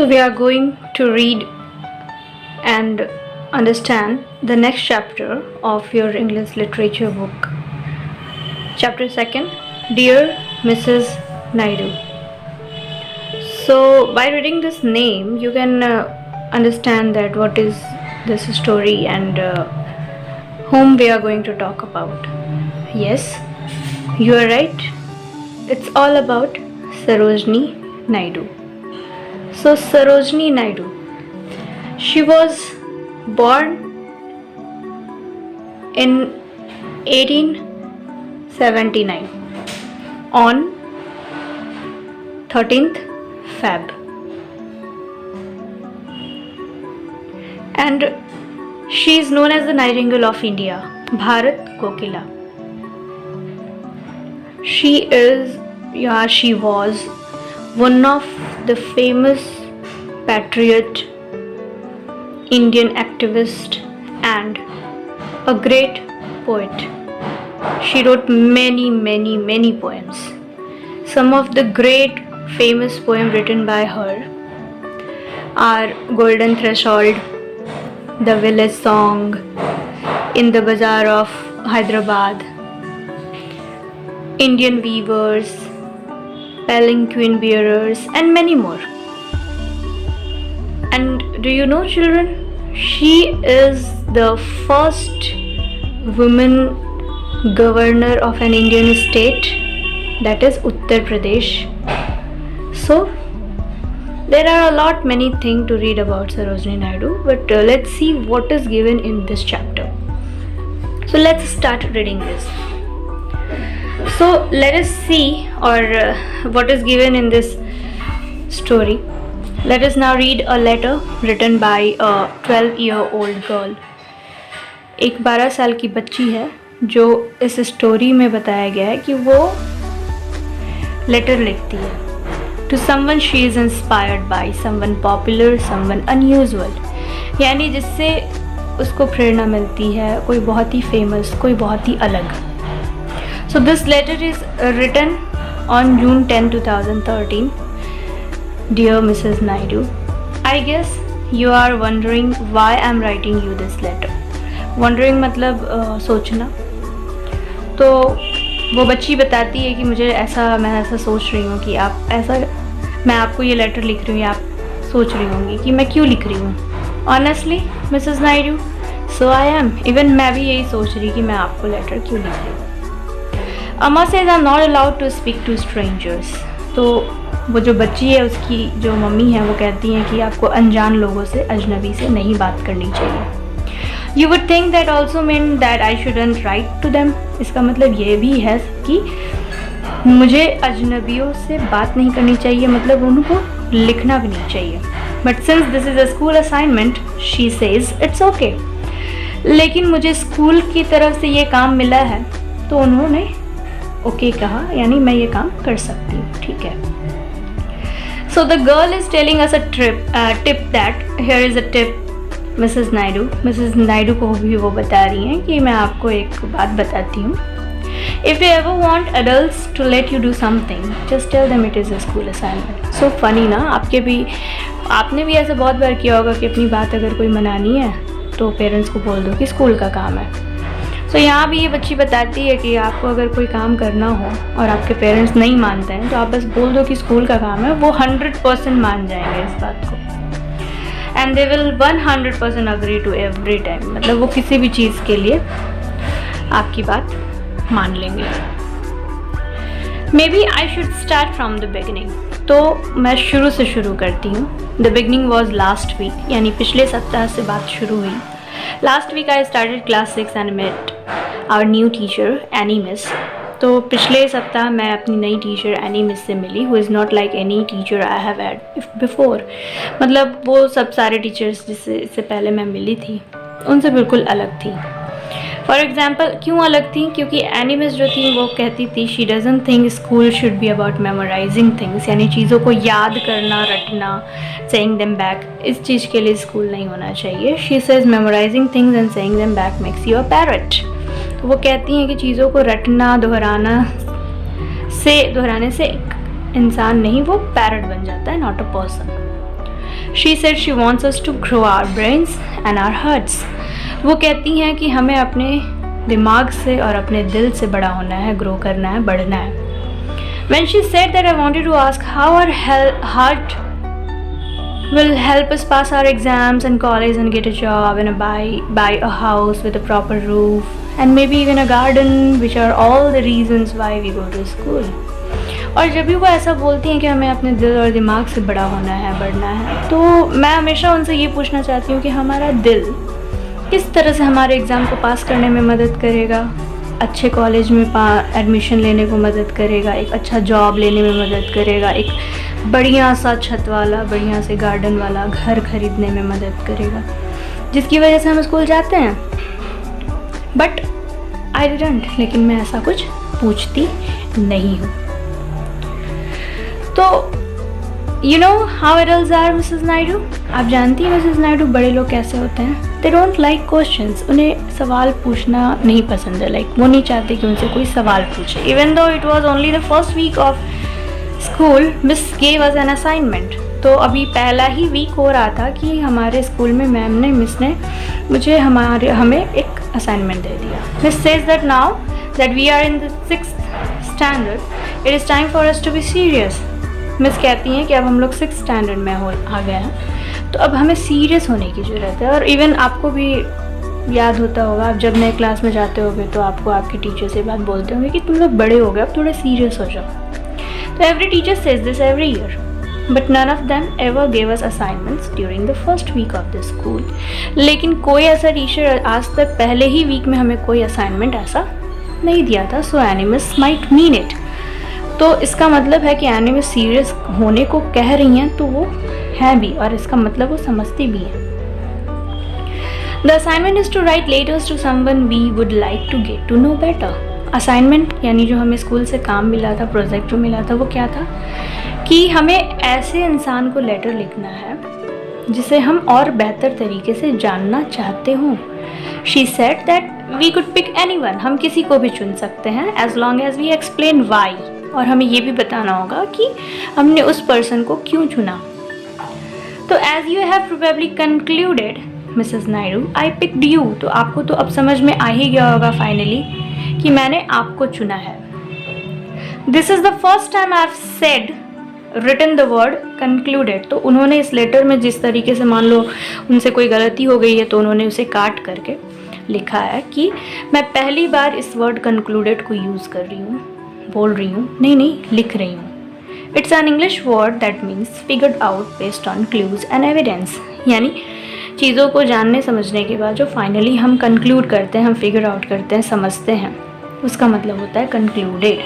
So we are going to read and understand the next chapter of your English literature book. Chapter 2, Dear Mrs. Naidu. So by reading this name, you can understand that what is this story and whom we are going to talk about. Yes, you are right. It's all about Sarojini Naidu. So Sarojini Naidu, she was born in 1879 on 13th Feb, and she is known as the Nightingale of India, Bharat Kokila. She was one of the famous patriot, Indian activist and a great poet. She wrote many poems. Some of the great famous poems written by her are Golden Threshold, The Village Song, In the Bazaar of Hyderabad, Indian Weavers, Palanquin Bearers, and many more. And do you know, children, she is the first woman governor of an Indian state, that is Uttar Pradesh. So there are many things to read about Sarojini Naidu, but let's see what is given in this chapter. So let's start reading this. So let us see what is given in this story. Let us now read a letter written by a 12-year-old girl. एक 12 साल की बच्ची है जो इस story में बताया गया है कि वो लेटर लिखती है to someone she is inspired by, someone popular, someone unusual, यानी जिससे उसको प्रेरणा मिलती है, कोई बहुत ही फेमस, कोई बहुत ही अलग. So this letter is written on June 10, 2013. Dear Mrs. Naidu, I guess you are wondering why I am writing you this letter. Wondering मतलब सोचना. तो वो बच्ची बताती है कि मैं ऐसा सोच रही हूँ कि मैं आपको ये लेटर लिख रही हूँ, आप सोच रही होंगी कि मैं क्यों लिख रही हूँ. Honestly, Mrs. Naidu, so I am. Even मैं भी यही सोच रही कि मैं आपको लेटर क्यों लिख रही हूँ. Amma says I'm not allowed to speak to strangers. तो वो जो बच्ची है उसकी जो मम्मी है वो कहती हैं कि आपको अनजान लोगों से, अजनबी से नहीं बात करनी चाहिए. You would think that also meant that I shouldn't write to them. इसका मतलब ये भी है कि मुझे अजनबियों से बात नहीं करनी चाहिए, मतलब उनको लिखना भी नहीं चाहिए. But since this is a school assignment, she says it's okay. लेकिन मुझे स्कूल की तरफ से ये काम मिला है तो उन्होंने ओके कहा, यानी मैं ये काम कर सकती हूँ, ठीक है. So the girl is telling us a tip that here is a tip, Mrs. Naidu. Mrs. Naidu को भी वो बता रही हैं कि मैं आपको एक बात बताती हूँ. If you ever want adults to let you do something, just tell them it is a school assignment. So funny ना, आपने भी ऐसा बहुत बार किया होगा कि अपनी बात अगर कोई मनानी है तो पेरेंट्स को बोल दो कि स्कूल का काम है. तो यहाँ भी ये बच्ची बताती है कि आपको अगर कोई काम करना हो और आपके पेरेंट्स नहीं मानते हैं तो आप बस बोल दो कि स्कूल का काम है, वो 100% मान जाएंगे इस बात को. And they will 100% agree to every time, मतलब वो किसी भी चीज़ के लिए आपकी बात मान लेंगे. Maybe I should start from the beginning. तो मैं शुरू से शुरू करती हूँ. The beginning was last week, यानी पिछले सप्ताह से बात शुरू हुई. Last week I started class 6 and met our new teacher Annie Miss. तो पिछले सप्ताह मैं अपनी नई टीचर एनी मिस से मिली, who is not like any teacher I have had before. मतलब वो सब सारे टीचर्स जिससे इससे पहले मैं मिली थी उनसे बिल्कुल अलग थी. फॉर एग्जाम्पल क्यों अलग थी? क्योंकि एनी मिस जो थी वो कहती थी she doesn't think school should be about memorising things, यानी चीज़ों को याद करना, रटना, सेइंग देम बैक. इस चीज़ के लिए स्कूल नहीं होना चाहिए. She says memorising things and saying them back makes you a parrot. तो वो कहती हैं कि चीज़ों को रटना, दोहराने से एक इंसान नहीं, वो पैरट बन जाता है, not a person. She said she wants us to grow our brains and our hearts. वो कहती हैं कि हमें अपने दिमाग से और अपने दिल से बड़ा होना है, ग्रो करना है, बढ़ना है। When she said that, I wanted to ask how our heart will help us pass our exams and college and get a job and buy a house with a proper roof and maybe even a garden, which are all the reasons why we go to school. और जब भी वो ऐसा बोलती हैं कि हमें अपने दिल और दिमाग से बड़ा होना है, बढ़ना है, तो मैं हमेशा उनसे ये पूछना चाहती हूँ कि हमारा दिल किस तरह से हमारे एग्ज़ाम को पास करने में मदद करेगा, अच्छे कॉलेज में एडमिशन लेने को मदद करेगा, एक अच्छा जॉब लेने में मदद करेगा, एक बढ़िया सा छत वाला, बढ़िया से गार्डन वाला घर खरीदने में मदद करेगा, जिसकी वजह से हम स्कूल जाते हैं। बट आई डिडंट, लेकिन मैं ऐसा कुछ पूछती नहीं हूँ। तो you know how adults are Mrs Naidu. आप जानती हैं मिसेस नायडू बड़े लोग कैसे होते हैं। They don't like questions. उन्हें सवाल पूछना नहीं पसंद है। लाइक वो नहीं चाहते कि उनसे कोई सवाल पूछे। Even though it was only the first week of school, miss gave us an assignment. तो अभी पहला ही वीक हो रहा था कि हमारे स्कूल में मिस ने हमें एक असाइनमेंट दे दिया। Miss says that now that we are in the 6th standard it is time for us to be serious. Miss कहती हैं कि अब हम लोग 6th स्टैंडर्ड में आ गए हैं, तो अब हमें सीरियस होने की ज़रूरत है। और इवन आपको भी याद होता होगा, आप जब नए क्लास में जाते होगे तो आपको आपके टीचर से बात बोलते होंगे कि तुम लोग बड़े हो गए, अब थोड़ा सीरियस हो जाओ। तो every teacher says this every year, but none of them ever gave us assignments during the first week of the school. लेकिन कोई ऐसा टीचर आज तक पहले ही वीक में हमें कोई असाइनमेंट ऐसा नहीं दिया था। सो एनिमिस माइट मीन इट। तो इसका मतलब है कि एनिमिस सीरियस होने को कह रही हैं, तो वो है भी, और इसका मतलब वो समझती भी है। The assignment is to write letters to someone we would like to get to know better. Assignment यानी जो हमें स्कूल से काम मिला था, प्रोजेक्ट जो मिला था, वो क्या था कि हमें ऐसे इंसान को लेटर लिखना है जिसे हम और बेहतर तरीके से जानना चाहते हों। She said that we could pick anyone, हम किसी को भी चुन सकते हैं as long as we explain why, और हमें ये भी बताना होगा कि हमने उस पर्सन को क्यों चुना। तो as you have probably concluded Mrs Naidu, I picked you. तो आपको तो अब समझ में आ ही गया होगा फाइनली कि मैंने आपको चुना है। This is the first time I have said written the word concluded. तो उन्होंने इस लेटर में जिस तरीके से, मान लो उनसे कोई गलती हो गई है तो उन्होंने उसे काट करके लिखा है कि मैं पहली बार इस वर्ड कंक्लूडेड को यूज़ कर रही हूँ, बोल रही हूँ, नहीं लिख रही हूँ। It's an English word that means figured out based on clues and evidence. यानी चीज़ों को जानने समझने के बाद जो फाइनली हम कंक्लूड करते हैं, हम फिगर आउट करते हैं, समझते हैं, उसका मतलब होता है concluded.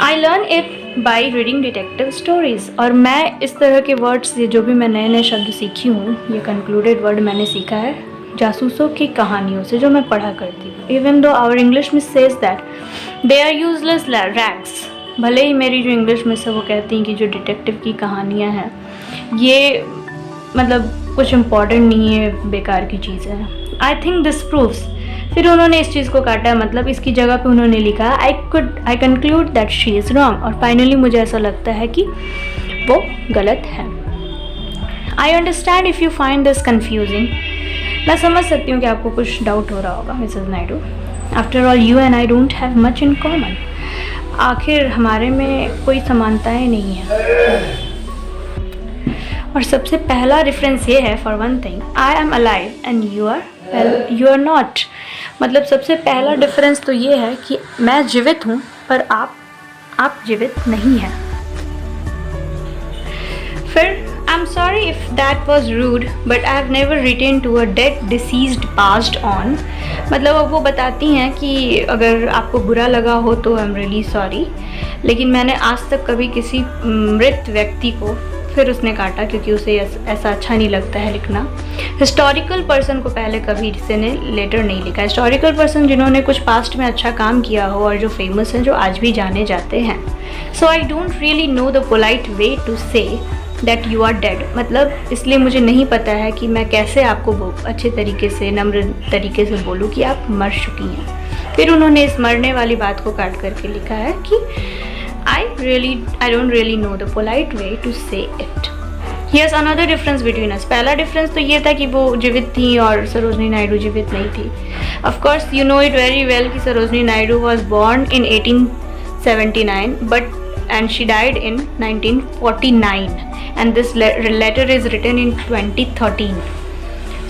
I learn it by reading detective stories. और मैं इस तरह के वर्ड्स से, जो भी मैं नए नए शब्द सीखी हूँ, ये कंक्लूडेड वर्ड मैंने सीखा है जासूसों की कहानियों से जो मैं पढ़ा करती हूँ। Even though our English miss says that they are useless rags. भले ही मेरी जो इंग्लिश मिस है वो कहती हैं कि जो डिटेक्टिव की कहानियाँ हैं ये मतलब कुछ इम्पॉर्टेंट नहीं है, बेकार की चीज़ है। I think this proves. फिर उन्होंने इस चीज़ को काटा है, मतलब इसकी जगह पे उन्होंने लिखा I conclude that she is wrong. और फाइनली मुझे ऐसा लगता है कि वो गलत है। I understand if you find this confusing. मैं समझ सकती हूँ कि आपको कुछ डाउट हो रहा होगा Mrs Naidu. After all you and I don't have much in common. आखिर हमारे में कोई समानताएं नहीं है। और सबसे पहला रेफरेंस ये है, for one thing, I am alive and you are not. मतलब सबसे पहला डिफरेंस तो ये है कि मैं जीवित हूँ पर आप जीवित नहीं हैं। फिर I am sorry if that was rude but I have never written to a dead deceased passed on. मतलब अब वो बताती हैं कि अगर आपको बुरा लगा हो तो आई एम रियली सॉरी, लेकिन मैंने आज तक कभी किसी मृत व्यक्ति को, फिर उसने काटा क्योंकि उसे ऐसा अच्छा नहीं लगता है लिखना, हिस्टोरिकल पर्सन को पहले कभी किसी ने लेटर नहीं लिखा। हिस्टोरिकल पर्सन जिन्होंने कुछ पास्ट में अच्छा काम किया हो और जो फेमस हैं, जो आज भी जाने जाते हैं। So I don't really know the polite way to say that you are dead. मतलब इसलिए मुझे नहीं पता है कि मैं कैसे आपको अच्छे तरीके से, नम्र तरीके से बोलूँ कि आप मर चुकी हैं। फिर उन्होंने इस मरने वाली बात को काट करके लिखा है कि I don't really know the polite way to say it. Here's another difference between us. पहला difference तो ये था कि वो जीवित थी और सरोजनी नायडू जीवित नहीं थी. Of course, you know it very well कि Sarojini Naidu was born in 1879, and she died in 1949, and this letter is written in 2013.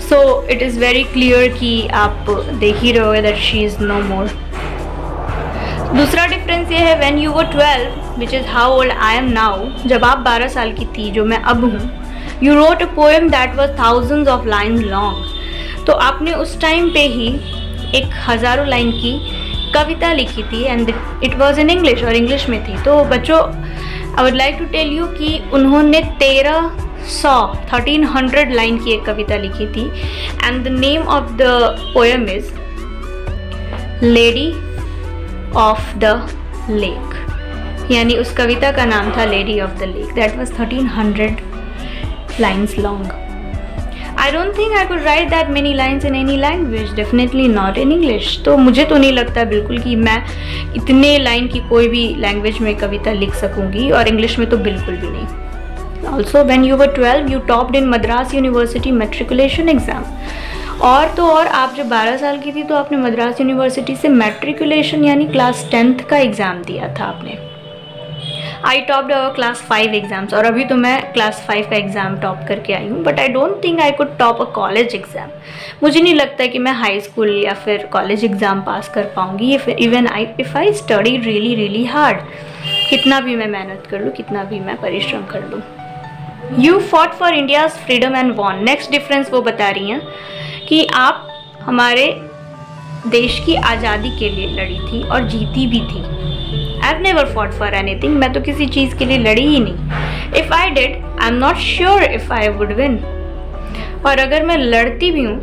So it is very clear कि आप देख ही रहे होगे that she is no more. दूसरा डिफरेंस ये है when you were 12, which is how old I am now, जब आप 12 साल की थी जो मैं अब हूँ, you wrote a poem that was thousands of lines long. तो आपने उस टाइम पे ही एक हज़ारों लाइन की कविता लिखी थी and it was in English और इंग्लिश में थी. तो बच्चों I would like to tell you कि उन्होंने 1300 लाइन की एक कविता लिखी थी and the name of the poem is Lady of the Lake. यानी उस कविता का नाम था Lady of the Lake. That was 1300 lines long. I don't think I could write that many lines in any language. Definitely not in English. तो मुझे तो नहीं लगता बिल्कुल कि मैं इतने लाइन की कोई भी लैंग्वेज में कविता लिख सकूंगी, और इंग्लिश में तो बिल्कुल भी नहीं. Also, when you were 12, you topped in Madras University matriculation exam. और तो और आप जब 12 साल की थी तो आपने मद्रास यूनिवर्सिटी से मैट्रिकुलेशन यानी क्लास 10th का एग्ज़ाम दिया था आपने. आई टॉप्ड अवर क्लास 5 एग्ज़ाम्स, और अभी तो मैं क्लास 5 का एग्ज़ाम टॉप करके आई हूँ, but I don't think I could top a college exam. मुझे नहीं लगता कि मैं हाई स्कूल या फिर कॉलेज एग्ज़ाम पास कर पाऊँगी even if I study really really hard. कितना भी मैं मेहनत कर लूँ, कितना भी मैं परिश्रम कर लूँ. You fought for India's freedom and won. Next difference वो बता रही हैं कि आप हमारे देश की आज़ादी के लिए लड़ी थी और जीती भी थी. आई have never fought for anything. मैं तो किसी चीज़ के लिए लड़ी ही नहीं. If I did, I am not sure if I would win. और अगर मैं लड़ती भी हूँ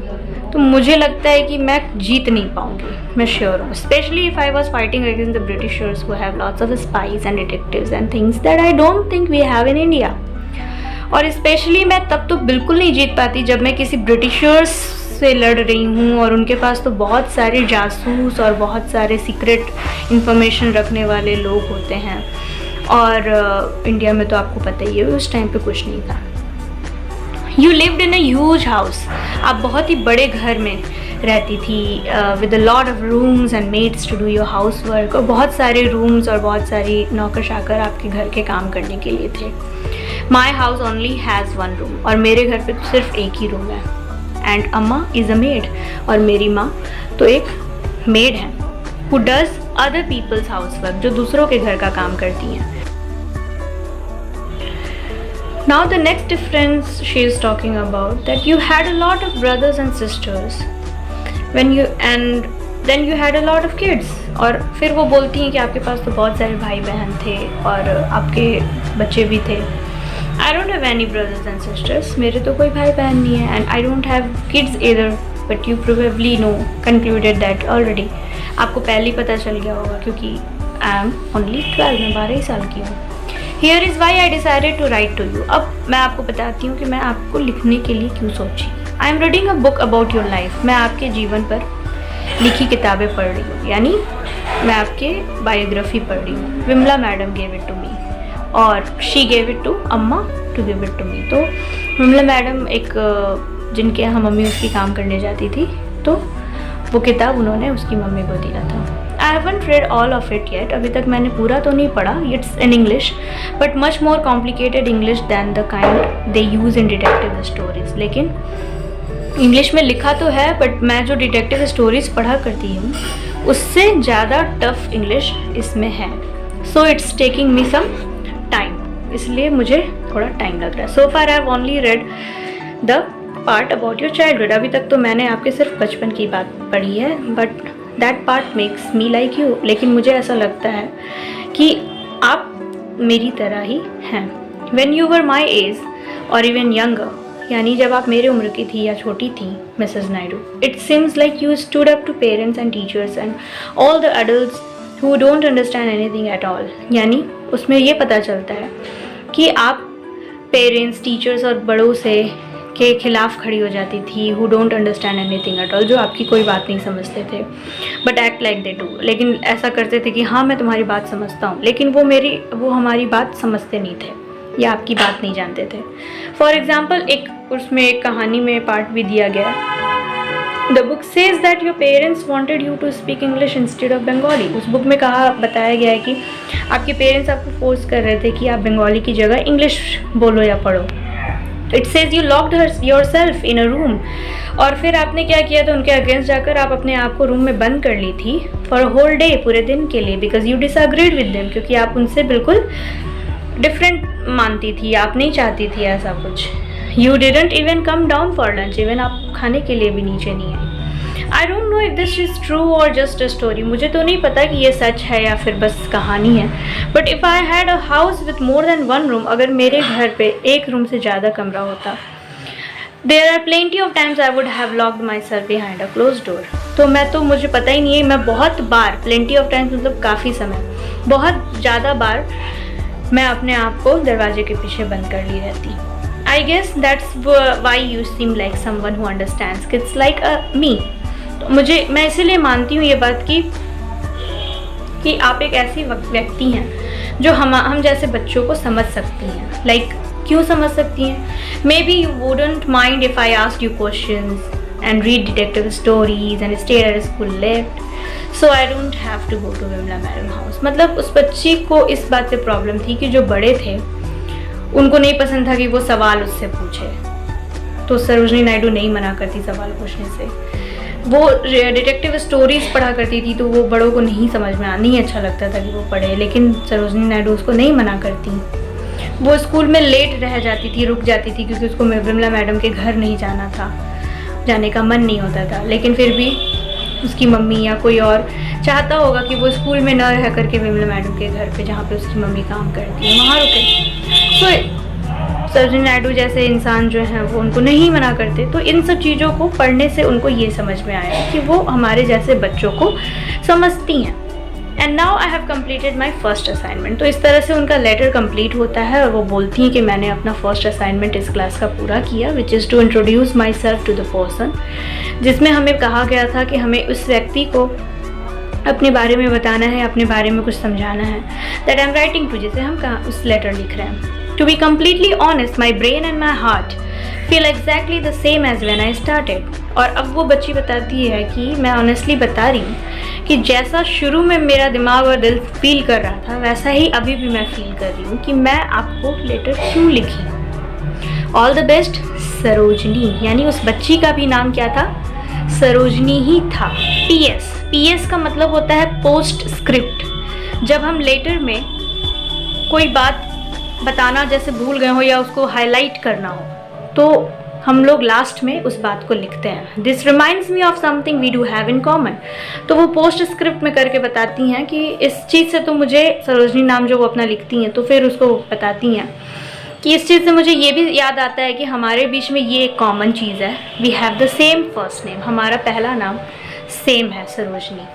तो मुझे लगता है कि मैं जीत नहीं पाऊँगी, मैं श्योर हूँ. Specially if I was fighting against the Britishers who have lots of spies and detectives and things that I don't think we have in India. और स्पेशली मैं तब तो बिल्कुल नहीं जीत पाती जब मैं किसी ब्रिटिशर्स से लड़ रही हूँ, और उनके पास तो बहुत सारे जासूस और बहुत सारे सीक्रेट इंफॉर्मेशन रखने वाले लोग होते हैं, और इंडिया में तो आपको पता ही है उस टाइम पे कुछ नहीं था. You lived in a huge house. आप बहुत ही बड़े घर में रहती थी with a lot of rooms and maids to do your house work. और बहुत सारे रूम्स और बहुत सारी नौकर चाकर आपके घर के काम करने के लिए थे. My house only has one room. और मेरे घर पे तो सिर्फ एक ही रूम है. And amma is a maid. और मेरी माँ तो एक मेड है who does other people's house work, जो दूसरों के घर का काम करती हैं. Now the next difference she is talking about, that you had a lot of brothers and sisters and then you had a lot of kids. और फिर वो बोलती हैं कि आपके पास तो बहुत सारे भाई बहन थे और आपके बच्चे भी थे. I don't have any brothers and sisters. मेरे तो कोई भाई बहन नहीं है. And I don't have kids either. But you probably concluded that already. आपको पहले ही पता चल गया होगा क्योंकि I am only 12. मैं 12 ही साल की हूँ. Here is why I decided to write to you. अब मैं आपको बताती हूँ कि मैं आपको लिखने के लिए क्यों सोची. I am reading a book about your life. मैं आपके जीवन पर लिखी किताबें पढ़ रही हूँ, यानी मैं आपके बायोग्राफी पढ़ रही हूँ. Vimla madam gave it to me. और she gave it to amma to give it to me. तो विमला मैडम एक जिनके यहाँ मम्मी उसकी काम करने जाती थी, तो वो किताब उन्होंने उसकी मम्मी को दिया था. I haven't read all of it yet. अभी तक मैंने पूरा तो नहीं पढ़ा. It's in English but much more complicated English than the kind they use in detective stories. लेकिन इंग्लिश में लिखा तो है, बट मैं जो डिटेक्टिव स्टोरीज पढ़ा करती हूँ उससे ज़्यादा टफ इंग्लिश इसमें है. So it's taking me some time, इसलिए मुझे थोड़ा टाइम लग रहा है. So far I have only read the part about your childhood. अभी तक तो मैंने आपके सिर्फ बचपन की बात पढ़ी है, but that part makes me like you. लेकिन मुझे ऐसा लगता है कि आप मेरी तरह ही हैं. When you were my age और इवन यंगर, यानी जब आप मेरी उम्र की थी या छोटी थी Mrs Naidu, it seems like you stood up to parents and teachers and all the adults who don't understand anything at all. यानी उसमें ये पता चलता है कि आप पेरेंट्स, टीचर्स और बड़ों से के खिलाफ खड़ी हो जाती थी. who don't understand anything at all, जो आपकी कोई बात नहीं समझते थे. but act like they do. लेकिन ऐसा करते थे कि हाँ मैं तुम्हारी बात समझता हूँ, लेकिन वो हमारी बात समझते नहीं थे. या आपकी बात नहीं जानते थे। फॉर एग्जाम्पल उसमें एक कहानी में पार्ट भी दिया गया है। The book says that your parents wanted you to speak English instead of Bengali. उस बुक में बताया गया है कि आपके पेरेंट्स आपको फोर्स कर रहे थे कि आप बंगाली की जगह इंग्लिश बोलो या पढ़ो। It says you locked yourself in a room, और फिर आपने क्या किया था, उनके अगेंस्ट जाकर आप अपने आप को रूम में बंद कर ली थी फॉर अ होल डे, पूरे दिन के लिए, because you disagreed with them, क्योंकि आप उनसे बिल्कुल डिफरेंट मानती थी, आप नहीं चाहती थी ऐसा कुछ। You didn't even come down for lunch, even आप खाने के लिए भी नीचे नहीं आई। I don't know if this is true और जस्ट अ स्टोरी, मुझे तो नहीं पता कि ये सच है या फिर बस कहानी है, but if I had a house with more than one room, अगर मेरे घर पे एक रूम से ज़्यादा कमरा होता, there are plenty of times I would have locked myself behind a close door. तो मुझे पता ही नहीं है, मैं बहुत बार, प्लेंटी ऑफ टाइम्स मतलब काफ़ी समय, बहुत ज़्यादा बार मैं अपने आप को दरवाजे के पीछे बंद कर ली रहती। I guess that's why you seem like someone who understands kids like me. तो मैं इसीलिए मानती हूँ ये बात कि आप एक ऐसी व्यक्ति हैं जो हम जैसे बच्चों को समझ सकती हैं। क्यों समझ सकती हैं? Maybe you wouldn't mind if I asked you questions and read detective stories and stay at school late, so I don't have to go to Vimla Madam house. मतलब उस बच्ची को इस बात से प्रॉब्लम थी कि जो बड़े थे उनको नहीं पसंद था कि वो सवाल उससे पूछे, तो सरोजनी नायडू नहीं मना करती सवाल पूछने से। वो डिटेक्टिव स्टोरीज पढ़ा करती थी, तो वो बड़ों को नहीं समझ में नहीं अच्छा लगता था कि वो पढ़े, लेकिन सरोजनी नायडू उसको नहीं मना करती। वो स्कूल में लेट रह जाती थी, रुक जाती थी, क्योंकि उसको विमला मैडम के घर नहीं जाना था, जाने का मन नहीं होता था, लेकिन फिर भी उसकी मम्मी या कोई और चाहता होगा कि वो स्कूल में न रह करके विमला मैडम के घर पे, जहाँ पे उसकी मम्मी काम करती है, वहाँ रुके। तो सरोजनी नायडू जैसे इंसान जो हैं वो उनको नहीं मना करते। तो इन सब चीज़ों को पढ़ने से उनको ये समझ में आया कि वो हमारे जैसे बच्चों को समझती हैं। And now I have completed my first assignment. तो इस तरह से उनका लेटर कंप्लीट होता है और वो बोलती हैं कि मैंने अपना फर्स्ट असाइनमेंट इस क्लास का पूरा किया, which is to introduce myself to the person, जिसमें हमें कहा गया था कि हमें उस व्यक्ति को अपने बारे में बताना है, अपने बारे में कुछ समझाना है। That I am writing to, जिसे हम कहाँ उस लेटर लिख रहे हैं। To be completely honest, my brain and my heart feel exactly the same as when I started. और अब वो बच्ची बताती है कि मैं ऑनेस्टली बता रही हूँ कि जैसा शुरू में मेरा दिमाग और दिल फील कर रहा था, वैसा ही अभी भी मैं फील कर रही हूँ कि मैं आपको लेटर क्यों लिखी। ऑल द बेस्ट सरोजनी, यानी उस बच्ची का भी नाम क्या था? सरोजनी ही था। PS, PS का मतलब होता है पोस्ट स्क्रिप्ट। जब हम लेटर में कोई बात बताना जैसे भूल गए हो या उसको हाईलाइट करना हो, तो हम लोग लास्ट में उस बात को लिखते हैं। This reminds me of something we do have in common. तो वो पोस्ट स्क्रिप्ट में करके बताती हैं कि इस चीज़ से तो मुझे, सरोजनी नाम जो वो अपना लिखती हैं, तो फिर उसको बताती हैं कि इस चीज़ से मुझे ये भी याद आता है कि हमारे बीच में ये एक कॉमन चीज़ है, we have the same first name, हमारा पहला नाम सेम है, Sarojini.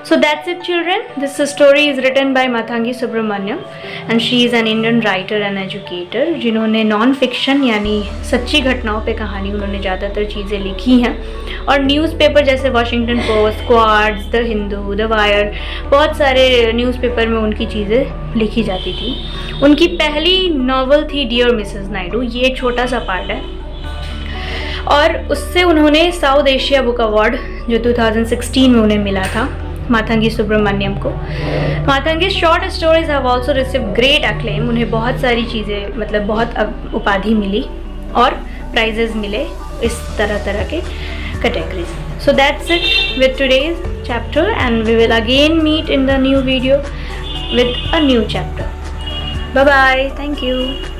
So that's it, children. This story is written by Mathangi Subramaniam and she is an Indian writer and educator, जिन्होंने नॉन फिक्शन यानी सच्ची घटनाओं पे कहानी उन्होंने ज़्यादातर चीज़ें लिखी हैं। और न्यूज़पेपर जैसे Washington post, quartz, the Hindu, the wire, बहुत सारे न्यूज़पेपर में उनकी चीज़ें लिखी जाती थी। उनकी पहली नॉवल थी डियर मिसेस नायडू, ये एक छोटा सा पार्ट है, और उससे उन्होंने साउथ एशिया बुक अवार्ड जो 2016 में उन्हें मिला था, मातंगी सुब्रमण्यम को। Matangi short stories have also received great acclaim. उन्हें बहुत सारी चीज़ें, मतलब बहुत उपाधि मिली और प्राइजेस मिले इस तरह के categories. So that's it with today's chapter and we will again meet in the new video with a new chapter. Bye bye, thank you.